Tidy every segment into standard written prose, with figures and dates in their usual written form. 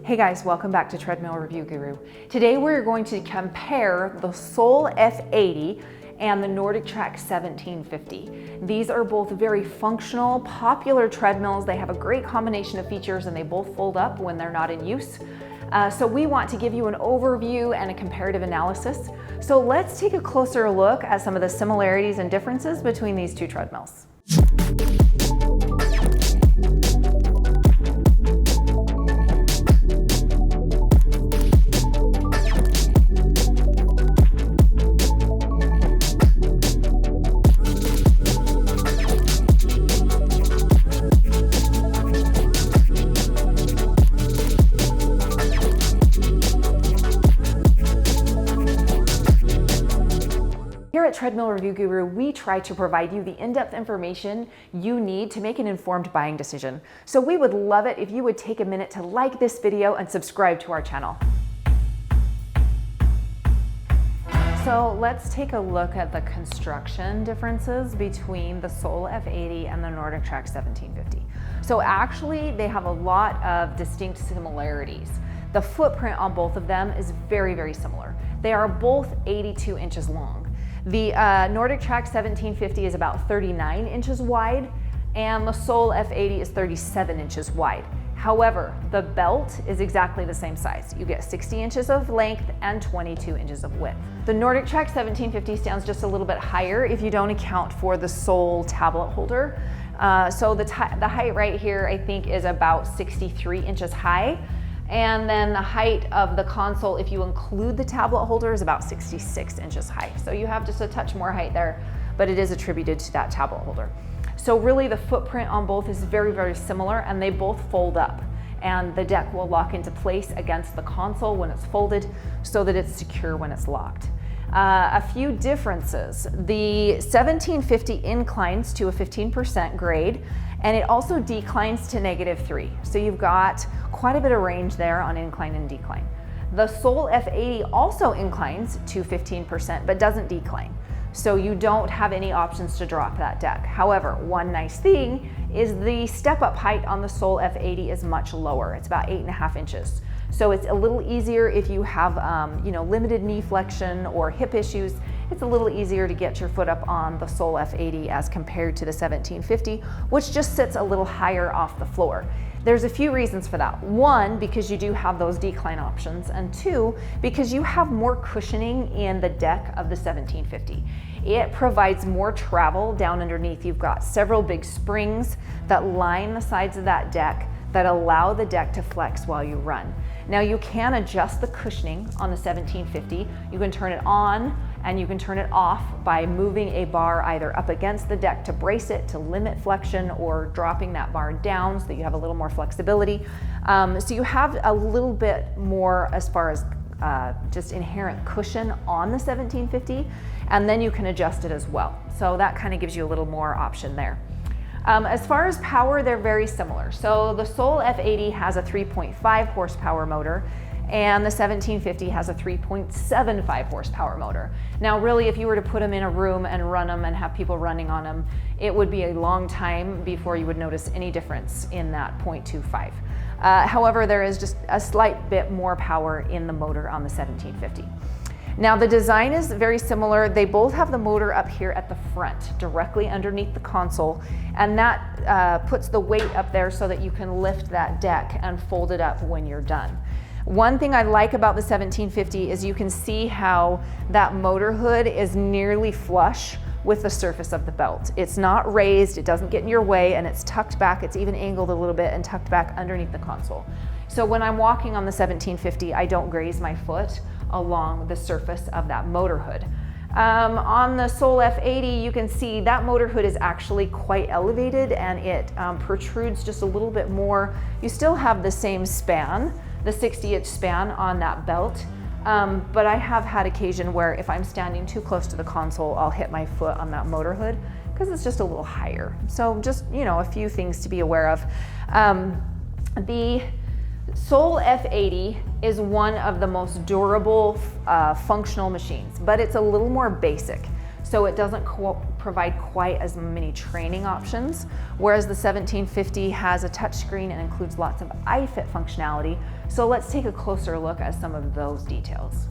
Hey guys, welcome back to Treadmill Review Guru. Today we're going to compare the Sole F80 and the NordicTrack 1750. These are both very functional, popular treadmills. They have a great combination of features and they both fold up when they're not in use. So we want to give you an overview and a comparative analysis. So let's take a closer look at some of the similarities and differences between these two treadmills. Here at Treadmill Review Guru, we try to provide you the in-depth information you need to make an informed buying decision. So we would love it if you would take a minute to like this video and subscribe to our channel. So let's take a look at the construction differences between the Sole F80 and the NordicTrack 1750. So actually they have a lot of distinct similarities. The footprint on both of them is very, very similar. They are both 82 inches long. The NordicTrack 1750 is about 39 inches wide, and the Sole F80 is 37 inches wide. However, the belt is exactly the same size. You get 60 inches of length and 22 inches of width. The NordicTrack 1750 stands just a little bit higher if you don't account for the Sole tablet holder. So the height right here, I think, is about 63 inches high. And then the height of the console, if you include the tablet holder, is about 66 inches high. So you have just a touch more height there, but it is attributed to that tablet holder. So really the footprint on both is very, very similar, and they both fold up. And the deck will lock into place against the console when it's folded so that it's secure when it's locked. A few differences. The 1750 inclines to a 15% grade, and it also declines to -3. So you've got quite a bit of range there on incline and decline. The Sole F80 also inclines to 15%, but doesn't decline. So you don't have any options to drop that deck. However, one nice thing is the step-up height on the Sole F80 is much lower. It's about 8.5 inches. So it's a little easier if you have limited knee flexion or hip issues. It's a little easier to get your foot up on the Sole F80 as compared to the 1750, which just sits a little higher off the floor. There's a few reasons for that. One, because you do have those decline options, and two, because you have more cushioning in the deck of the 1750. It provides more travel down underneath. You've got several big springs that line the sides of that deck that allow the deck to flex while you run. Now you can adjust the cushioning on the 1750. You can turn it on and you can turn it off by moving a bar either up against the deck to brace it to limit flexion, or dropping that bar down so that you have a little more flexibility. So you have a little bit more as far as just inherent cushion on the 1750, and then you can adjust it as well. So that kind of gives you a little more option there. As far as power, they're very similar. So the Sole F80 has a 3.5 horsepower motor, and the 1750 has a 3.75 horsepower motor. Now really, if you were to put them in a room and run them and have people running on them, it would be a long time before you would notice any difference in that 0.25. However, there is just a slight bit more power in the motor on the 1750. Now the design is very similar. They both have the motor up here at the front, directly underneath the console, and that puts the weight up there so that you can lift that deck and fold it up when you're done. One thing I like about the 1750 is you can see how that motor hood is nearly flush with the surface of the belt. It's not raised, it doesn't get in your way, and it's tucked back. It's even angled a little bit and tucked back underneath the console. So when I'm walking on the 1750, I don't graze my foot along the surface of that motor hood. On the Sole F80, you can see that motor hood is actually quite elevated, and it protrudes just a little bit more. You still have the same span, the 60-inch span on that belt, but I have had occasion where if I'm standing too close to the console, I'll hit my foot on that motor hood because it's just a little higher. So just, a few things to be aware of. The Sole F80 is one of the most durable functional machines, but it's a little more basic. So it doesn't provide quite as many training options, whereas the 1750 has a touchscreen and includes lots of iFit functionality. So let's take a closer look at some of those details.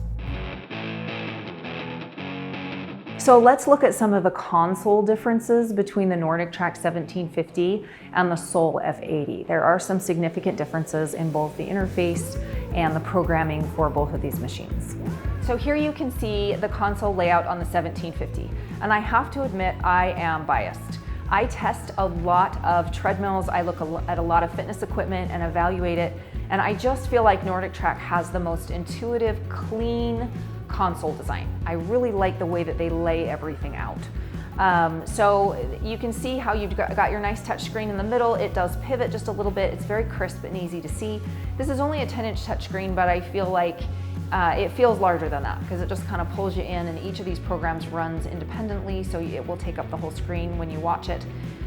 So let's look at some of the console differences between the NordicTrack 1750 and the Sole F80. There are some significant differences in both the interface and the programming for both of these machines. So here you can see the console layout on the 1750, and I have to admit I am biased. I test a lot of treadmills, I look at a lot of fitness equipment and evaluate it, and I just feel like NordicTrack has the most intuitive, clean console design. I really like the way that they lay everything out. So you can see how you've got your nice touchscreen in the middle. It does pivot just a little bit. It's very crisp and easy to see. This is only a 10-inch touchscreen, but I feel like it feels larger than that because it just kind of pulls you in, and each of these programs runs independently, so it will take up the whole screen when you watch it.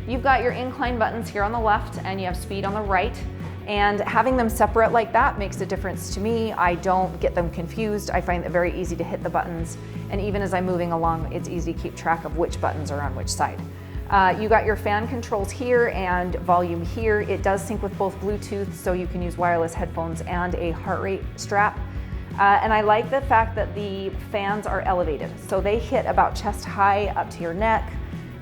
You've got your incline buttons here on the left, and you have speed on the right. And having them separate like that makes a difference to me. I don't get them confused. I find it very easy to hit the buttons. And even as I'm moving along, it's easy to keep track of which buttons are on which side. You got your fan controls here and volume here. It does sync with both Bluetooth, so you can use wireless headphones and a heart rate strap. And I like the fact that the fans are elevated. So they hit about chest high up to your neck.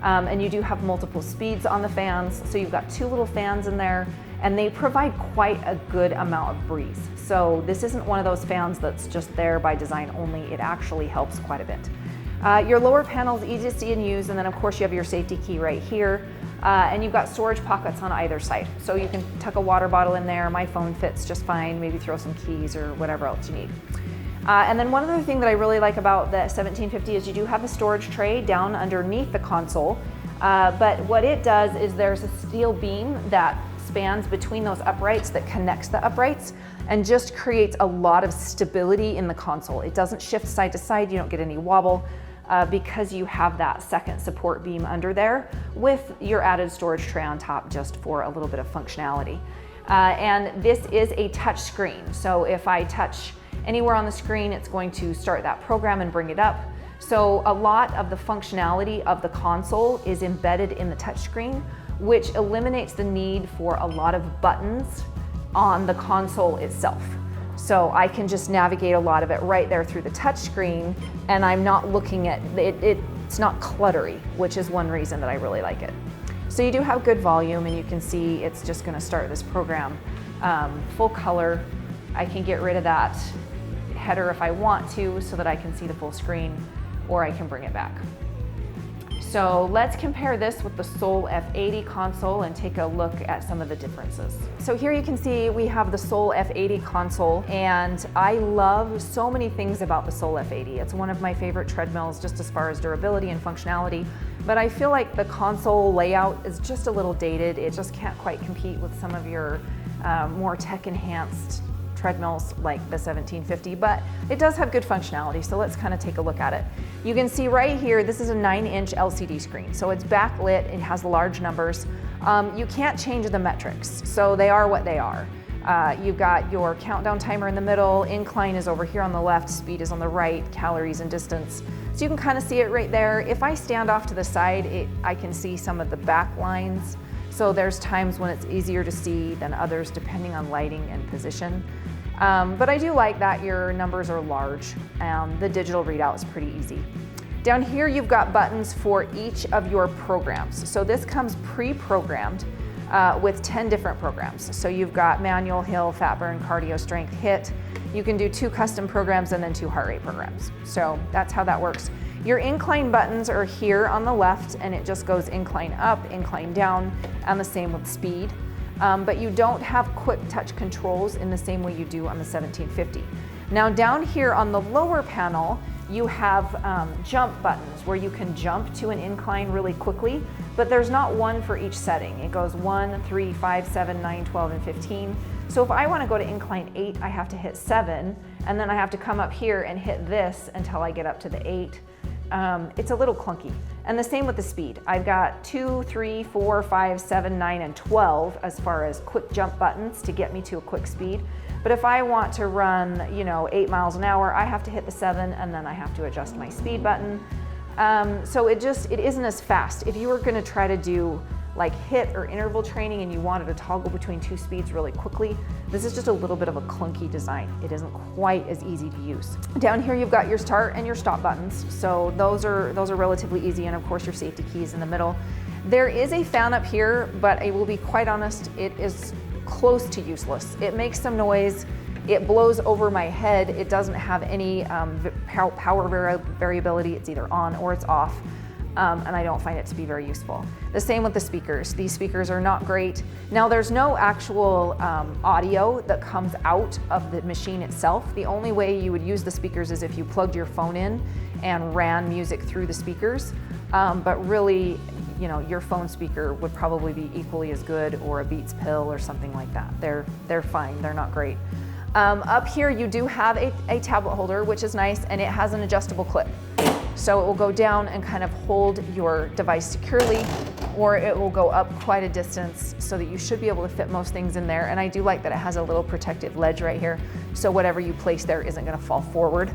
And you do have multiple speeds on the fans. So you've got two little fans in there, and they provide quite a good amount of breeze. So this isn't one of those fans that's just there by design only. It actually helps quite a bit. Your lower panel is easy to see and use, and then of course you have your safety key right here. And you've got storage pockets on either side. So you can tuck a water bottle in there. My phone fits just fine. Maybe throw some keys or whatever else you need. And then one other thing that I really like about the 1750 is you do have a storage tray down underneath the console. But what it does is there's a steel beam that spans between those uprights that connects the uprights and just creates a lot of stability in the console. It doesn't shift side to side, you don't get any wobble because you have that second support beam under there with your added storage tray on top just for a little bit of functionality. And this is a touch screen, so if I touch anywhere on the screen, it's going to start that program and bring it up. So a lot of the functionality of the console is embedded in the touchscreen, which eliminates the need for a lot of buttons on the console itself. So I can just navigate a lot of it right there through the touchscreen, and I'm not looking at it. It's not cluttery, which is one reason that I really like it. So you do have good volume, and you can see it's just going to start this program full color. I can get rid of that header if I want to so that I can see the full screen, or I can bring it back. So let's compare this with the Sole F80 console and take a look at some of the differences. So here you can see we have the Sole F80 console, and I love so many things about the Sole F80. It's one of my favorite treadmills just as far as durability and functionality, but I feel like the console layout is just a little dated. It just can't quite compete with some of your more tech-enhanced treadmills like the 1750, but it does have good functionality, so let's kind of take a look at it. You can see right here, this is a 9-inch LCD screen, so it's backlit, it has large numbers. You can't change the metrics, so they are what they are. You've got your countdown timer in the middle, incline is over here on the left, speed is on the right, calories and distance. So you can kind of see it right there. If I stand off to the side, I can see some of the back lines. So there's times when it's easier to see than others depending on lighting and position. But I do like that your numbers are large. The digital readout is pretty easy. Down here you've got buttons for each of your programs. So this comes pre-programmed with 10 different programs. So you've got manual, hill, fat burn, cardio, strength, HIIT. You can do 2 custom programs and then 2 heart rate programs. So that's how that works. Your incline buttons are here on the left, and it just goes incline up, incline down, and the same with speed. But you don't have quick touch controls in the same way you do on the 1750. Now down here on the lower panel, you have jump buttons where you can jump to an incline really quickly, but there's not one for each setting. It goes 1, 3, 5, 7, 9, 12, and 15. So if I want to go to incline 8, I have to hit 7, and then I have to come up here and hit this until I get up to the 8. It's a little clunky. And the same with the speed. I've got 2, 3, 4, 5, 7, 9, and 12 as far as quick jump buttons to get me to a quick speed. But if I want to run, 8 miles an hour, I have to hit the 7, and then I have to adjust my speed button. So it isn't as fast. If you were gonna try to do like HIIT or interval training and you wanted to toggle between 2 speeds really quickly, this is just a little bit of a clunky design. It isn't quite as easy to use. Down here you've got your start and your stop buttons. So those are relatively easy, and of course your safety keys in the middle. There is a fan up here, but I will be quite honest, it is close to useless. It makes some noise. It blows over my head. It doesn't have any power variability. It's either on or it's off. And I don't find it to be very useful. The same with the speakers. These speakers are not great. Now there's no actual audio that comes out of the machine itself. The only way you would use the speakers is if you plugged your phone in and ran music through the speakers. But really, you know, your phone speaker would probably be equally as good, or a Beats Pill or something like that. They're fine, they're not great. Up here you do have a tablet holder, which is nice, and it has an adjustable clip. So it will go down and kind of hold your device securely, or it will go up quite a distance so that you should be able to fit most things in there. And I do like that it has a little protective ledge right here, so whatever you place there isn't gonna fall forward.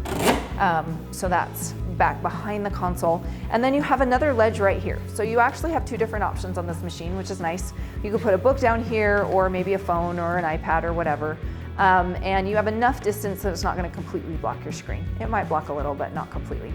So that's back behind the console. And then you have another ledge right here. So you actually have 2 different options on this machine, which is nice. You could put a book down here, or maybe a phone or an iPad or whatever. And you have enough distance that it's not gonna completely block your screen. It might block a little, but not completely.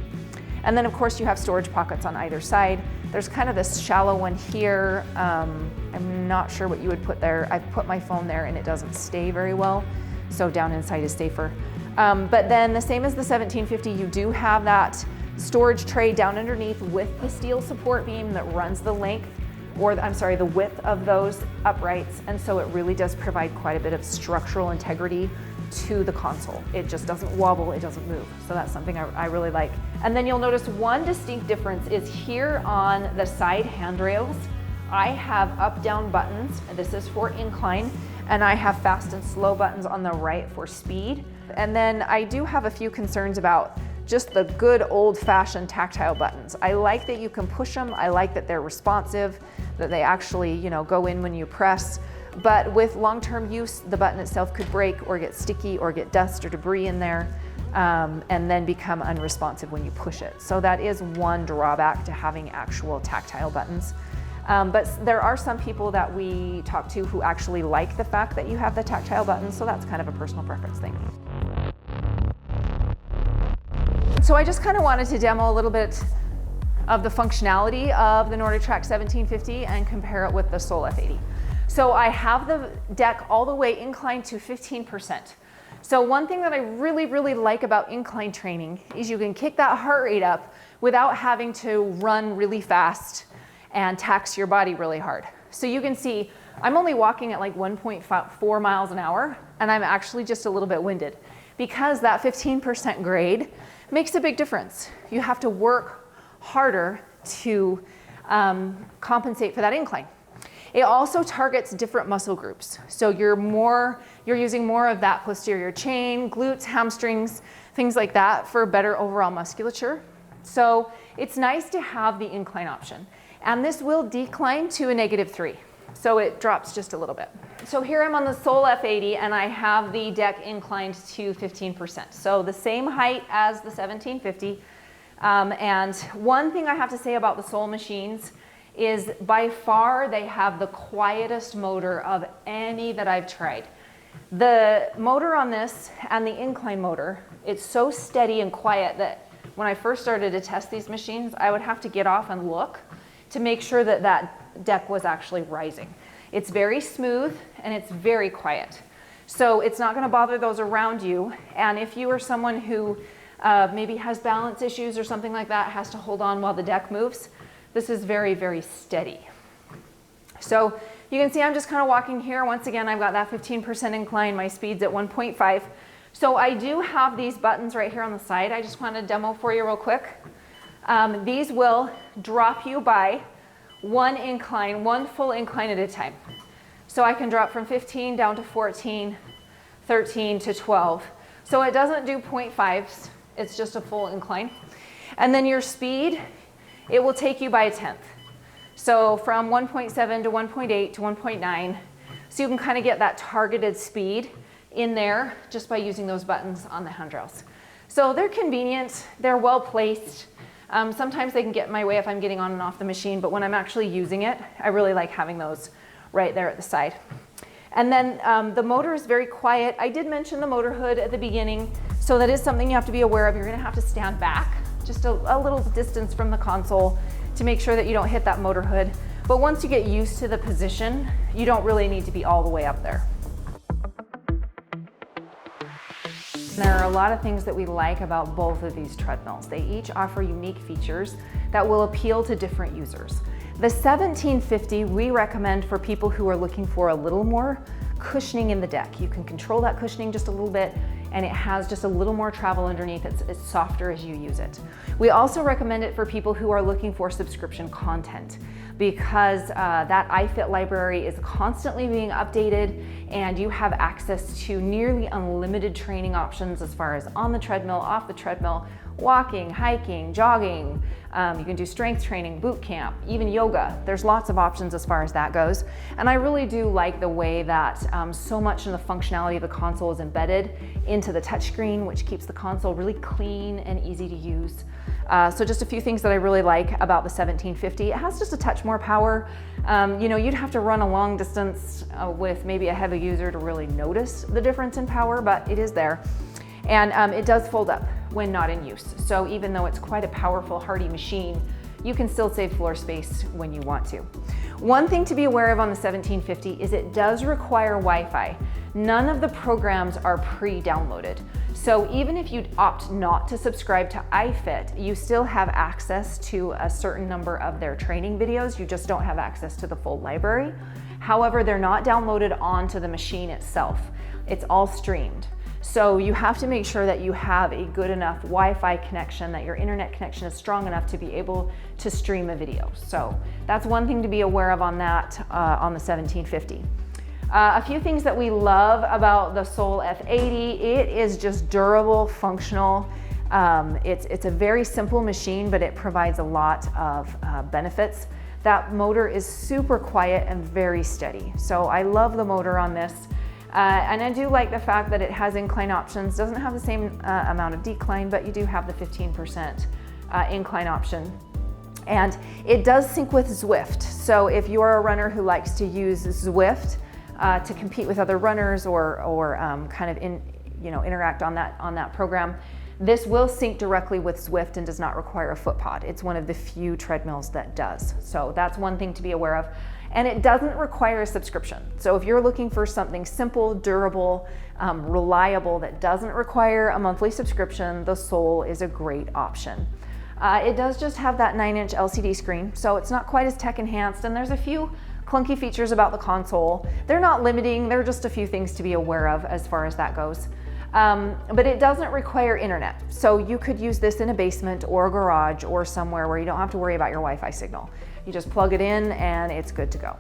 And then of course you have storage pockets on either side. There's kind of this shallow one here. I'm not sure what you would put there. I've put my phone there and it doesn't stay very well. So down inside is safer. But then the same as the 1750, you do have that storage tray down underneath with the steel support beam that runs the length, or the width of those uprights. And so it really does provide quite a bit of structural integrity to the console. It just doesn't wobble, it doesn't move. So that's something I really like. And then you'll notice one distinct difference is here on the side handrails, I have up-down buttons. This is for incline, and I have fast and slow buttons on the right for speed. And then I do have a few concerns about just the good old-fashioned tactile buttons. I like that you can push them. I like that they're responsive, that they actually, you know, go in when you press. But with long-term use, the button itself could break or get sticky or get dust or debris in there, and then become unresponsive when you push it. So that is one drawback to having actual tactile buttons. But there are some people that we talk to who actually like the fact that you have the tactile buttons, so that's kind of a personal preference thing. So I just kind of wanted to demo a little bit of the functionality of the NordicTrack 1750 and compare it with the Sole F80. So I have the deck all the way inclined to 15%. So one thing that I really, really like about incline training is you can kick that heart rate up without having to run really fast and tax your body really hard. So you can see I'm only walking at like 1.4 miles an hour, and I'm actually just a little bit winded because that 15% grade makes a big difference. You have to work harder to compensate for that incline. It also targets different muscle groups. So you're using more of that posterior chain, glutes, hamstrings, things like that for better overall musculature. So it's nice to have the incline option. And this will decline to a -3. So it drops just a little bit. So here I'm on the Sole F80 and I have the deck inclined to 15%. So the same height as the 1750. And one thing I have to say about the Sole machines is by far they have the quietest motor of any that I've tried. The motor on this and the incline motor, it's so steady and quiet that when I first started to test these machines, I would have to get off and look to make sure that that deck was actually rising. It's very smooth and it's very quiet. So it's not gonna bother those around you. And if you are someone who maybe has balance issues or something like that, has to hold on while the deck moves, this is very, very steady. So you can see I'm just kind of walking here. Once again, I've got that 15% incline. My speed's at 1.5. So I do have these buttons right here on the side. I just want to demo for you real quick. These will drop you by one incline, one full incline at a time. So I can drop from 15 down to 14, 13 to 12. So it doesn't do 0.5s. It's just a full incline. And then your speed, it will take you by a 1/10. So from 1.7 to 1.8 to 1.9. So you can kind of get that targeted speed in there just by using those buttons on the handrails. So they're convenient, they're well placed. Sometimes they can get in my way if I'm getting on and off the machine, but when I'm actually using it, I really like having those right there at the side. And then the motor is very quiet. I did mention the motor hood at the beginning, so that is something you have to be aware of. You're gonna have to stand back just a little distance from the console to make sure that you don't hit that motor hood. But once you get used to the position, you don't really need to be all the way up there. There are a lot of things that we like about both of these treadmills. They each offer unique features that will appeal to different users. The 1750 we recommend for people who are looking for a little more cushioning in the deck. You can control that cushioning just a little bit, and it has just a little more travel underneath. It's softer as you use it. We also recommend it for people who are looking for subscription content, because that iFit library is constantly being updated, and you have access to nearly unlimited training options as far as on the treadmill, off the treadmill, walking, hiking, jogging. You can do strength training, boot camp, even yoga. There's lots of options as far as that goes. And I really do like the way that so much of the functionality of the console is embedded into the touchscreen, which keeps the console really clean and easy to use. So just a few things that I really like about the 1750. It has just a touch more power. You know, you'd have to run a long distance with maybe a heavy user to really notice the difference in power, but it is there. And it does fold up when not in use. So even though it's quite a powerful, hardy machine, you can still save floor space when you want to. One thing to be aware of on the 1750 is it does require Wi-Fi. None of the programs are pre-downloaded. So even if you'd opt not to subscribe to iFit, you still have access to a certain number of their training videos. You just don't have access to the full library. However, they're not downloaded onto the machine itself. It's all streamed. So you have to make sure that you have a good enough Wi-Fi connection, that your internet connection is strong enough to be able to stream a video. So that's one thing to be aware of on that, on the 1750. A few things that we love about the Sole F80, it is just durable, functional. It's a very simple machine, but it provides a lot of benefits. That motor is super quiet and very steady. So I love the motor on this. And I do like the fact that it has incline options. Doesn't have the same amount of decline, but you do have the 15% incline option. And it does sync with Zwift. So if you're a runner who likes to use Zwift to compete with other runners or kind of interact on that program, this will sync directly with Zwift and does not require a foot pod. It's one of the few treadmills that does. So that's one thing to be aware of. And it doesn't require a subscription. So if you're looking for something simple, durable, reliable, that doesn't require a monthly subscription, the Sole is a great option. It does just have that 9-inch LCD screen, so it's not quite as tech enhanced, and there's a few clunky features about the console. They're not limiting, they're just a few things to be aware of as far as that goes. But it doesn't require internet. So you could use this in a basement or a garage or somewhere where you don't have to worry about your Wi-Fi signal. You just plug it in and it's good to go.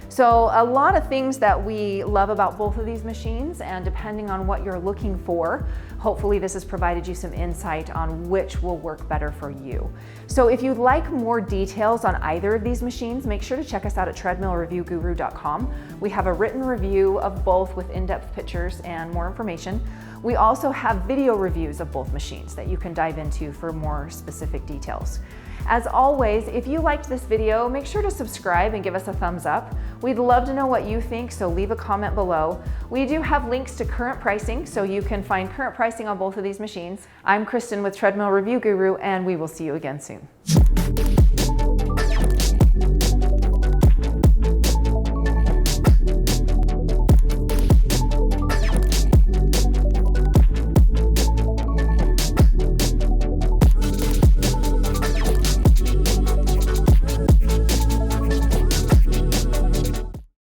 So a lot of things that we love about both of these machines, and depending on what you're looking for, hopefully this has provided you some insight on which will work better for you. So if you'd like more details on either of these machines, make sure to check us out at treadmillreviewguru.com. We have a written review of both with in-depth pictures and more information. We also have video reviews of both machines that you can dive into for more specific details. As always, if you liked this video, make sure to subscribe and give us a thumbs up. We'd love to know what you think, so leave a comment below. We do have links to current pricing, so you can find current pricing on both of these machines. I'm Kristen with Treadmill Review Guru, and we will see you again soon.